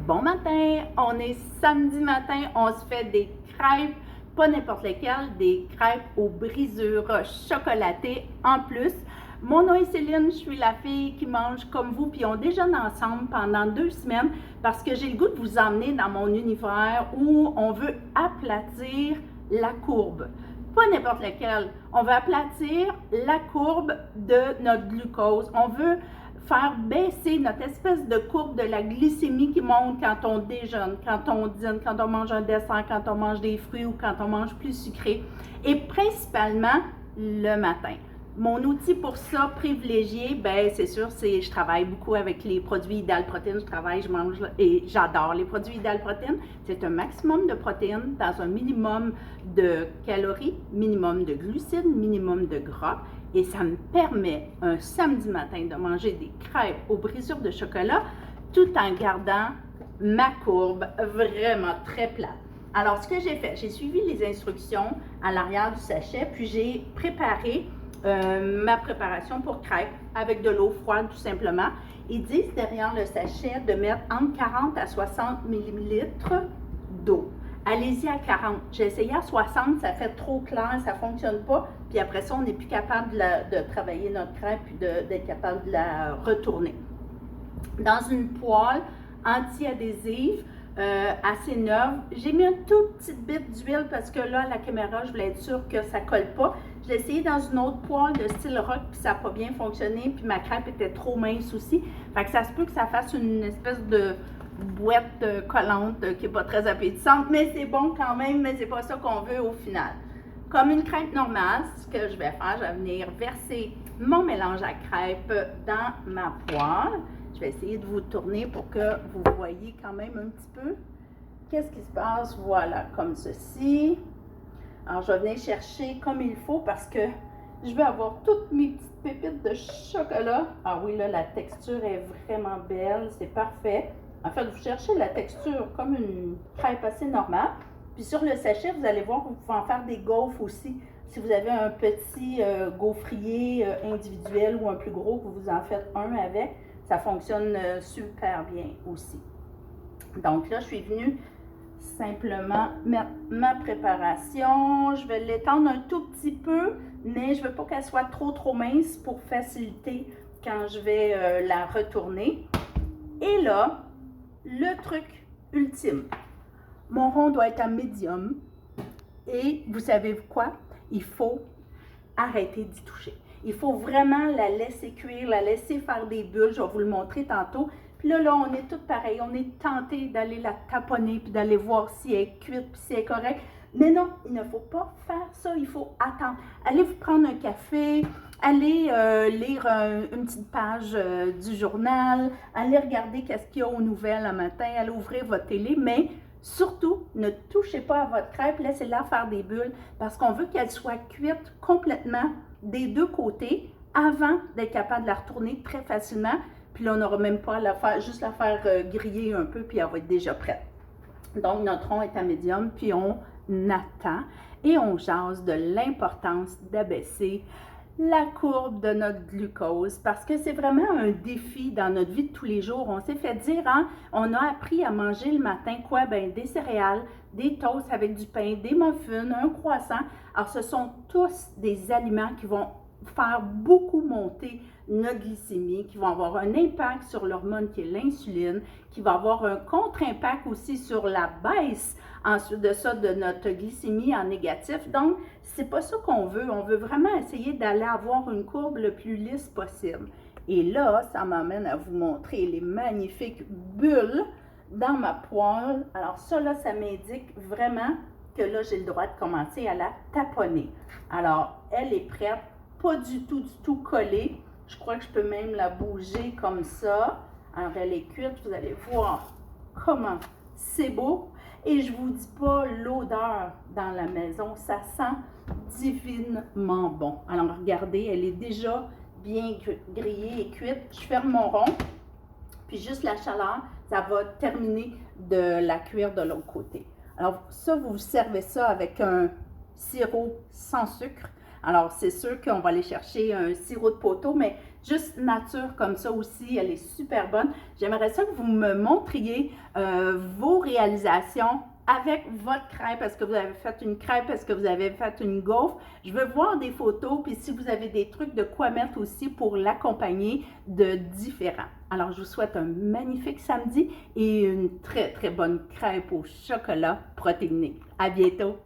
Bon matin, on est samedi matin, on se fait des crêpes, pas n'importe lesquelles, des crêpes aux brisures chocolatées en plus. Mon nom est Céline, je suis la fille qui mange comme vous, puis on déjeune ensemble pendant 2 semaines parce que j'ai le goût de vous emmener dans mon univers où on veut aplatir la courbe. Pas n'importe laquelle, on veut aplatir la courbe de notre glucose. On veut faire baisser notre espèce de courbe de la glycémie qui monte quand on déjeune, quand on dîne, quand on mange un dessert, quand on mange des fruits ou quand on mange plus sucré, et principalement le matin. Mon outil pour ça privilégié, ben c'est sûr, je travaille beaucoup avec les produits Ideal Protéines, je mange et j'adore les produits Ideal Protéines. C'est un maximum de protéines dans un minimum de calories, minimum de glucides, minimum de gras. Et ça me permet un samedi matin de manger des crêpes aux brisures de chocolat tout en gardant ma courbe vraiment très plate. Alors, ce que j'ai fait, j'ai suivi les instructions à l'arrière du sachet, puis j'ai préparé ma préparation pour crêpes avec de l'eau froide tout simplement. Ils disent derrière le sachet de mettre entre 40 à 60 ml d'eau. Allez-y à 40. J'ai essayé à 60, ça fait trop clair, ça ne fonctionne pas. Puis après ça, on n'est plus capable de travailler notre crêpe puis d'être capable de la retourner. Dans une poêle anti-adhésive, assez neuve, j'ai mis un tout petit bit d'huile parce que là, la caméra, je voulais être sûre que ça ne colle pas. Je l'ai essayé dans une autre poêle de style rock puis ça n'a pas bien fonctionné. Puis ma crêpe était trop mince aussi. Fait que ça se peut que ça fasse une espèce de boîte collante qui n'est pas très appétissante, mais c'est bon quand même, mais c'est pas ça qu'on veut au final. Comme une crêpe normale, ce que je vais faire, je vais venir verser mon mélange à crêpes dans ma poêle. Je vais essayer de vous tourner pour que vous voyez quand même un petit peu qu'est-ce qui se passe. Voilà, comme ceci. Alors, je vais venir chercher comme il faut parce que je vais avoir toutes mes petites pépites de chocolat. Ah oui, là, la texture est vraiment belle, c'est parfait. En fait, vous cherchez la texture comme une crêpe assez normale. Puis sur le sachet, vous allez voir que vous pouvez en faire des gaufres aussi. Si vous avez un petit gaufrier individuel ou un plus gros, que vous en faites un avec, ça fonctionne super bien aussi. Donc là, je suis venue simplement mettre ma préparation. Je vais l'étendre un tout petit peu, mais je ne veux pas qu'elle soit trop mince pour faciliter quand je vais la retourner. Et là, le truc ultime. Mon rond doit être à médium. Et vous savez quoi? Il faut arrêter d'y toucher. Il faut vraiment la laisser cuire, la laisser faire des bulles. Je vais vous le montrer tantôt. Puis là, on est toutes pareilles. On est tenté d'aller la taponner puis d'aller voir si elle est cuite puis si elle est correcte. Mais non, il ne faut pas faire ça. Il faut attendre. Allez vous prendre un café. Allez lire une petite page du journal. Allez regarder qu'est-ce qu'il y a aux nouvelles le matin. Allez ouvrir votre télé. Mais surtout, ne touchez pas à votre crêpe. Laissez-la faire des bulles parce qu'on veut qu'elle soit cuite complètement des deux côtés avant d'être capable de la retourner très facilement. Puis là, on n'aura même pas à la faire, juste la faire griller un peu, puis elle va être déjà prête. Donc, notre rond est à médium, puis on attend et on jase de l'importance d'abaisser la courbe de notre glucose parce que c'est vraiment un défi dans notre vie de tous les jours. On s'est fait dire, hein, on a appris à manger le matin quoi? Ben, des céréales, des toasts avec du pain, des muffins, un croissant. Alors, ce sont tous des aliments qui vont faire beaucoup monter notre glycémie, qui vont avoir un impact sur l'hormone qui est l'insuline, qui va avoir un contre-impact aussi sur la baisse ensuite de ça de notre glycémie en négatif. Donc, c'est pas ça qu'on veut. On veut vraiment essayer d'aller avoir une courbe le plus lisse possible. Et là, ça m'amène à vous montrer les magnifiques bulles dans ma poêle. Alors ça, là, ça m'indique vraiment que là, j'ai le droit de commencer à la taponner. Alors, elle est prête, pas du tout collée. Je crois que je peux même la bouger comme ça. Alors, elle est cuite. Vous allez voir comment c'est beau. Et je vous dis pas l'odeur dans la maison. Ça sent divinement bon. Alors, regardez, elle est déjà bien grillée et cuite. Je ferme mon rond. Puis juste la chaleur, ça va terminer de la cuire de l'autre côté. Alors, ça, vous servez ça avec un sirop sans sucre. Alors, c'est sûr qu'on va aller chercher un sirop de poteau, mais juste nature comme ça aussi, elle est super bonne. J'aimerais ça que vous me montriez vos réalisations avec votre crêpe. Est-ce que vous avez fait une crêpe? Est-ce que vous avez fait une gaufre? Je veux voir des photos, puis si vous avez des trucs de quoi mettre aussi pour l'accompagner de différents. Alors, je vous souhaite un magnifique samedi et une très, très bonne crêpe au chocolat protéiné. À bientôt!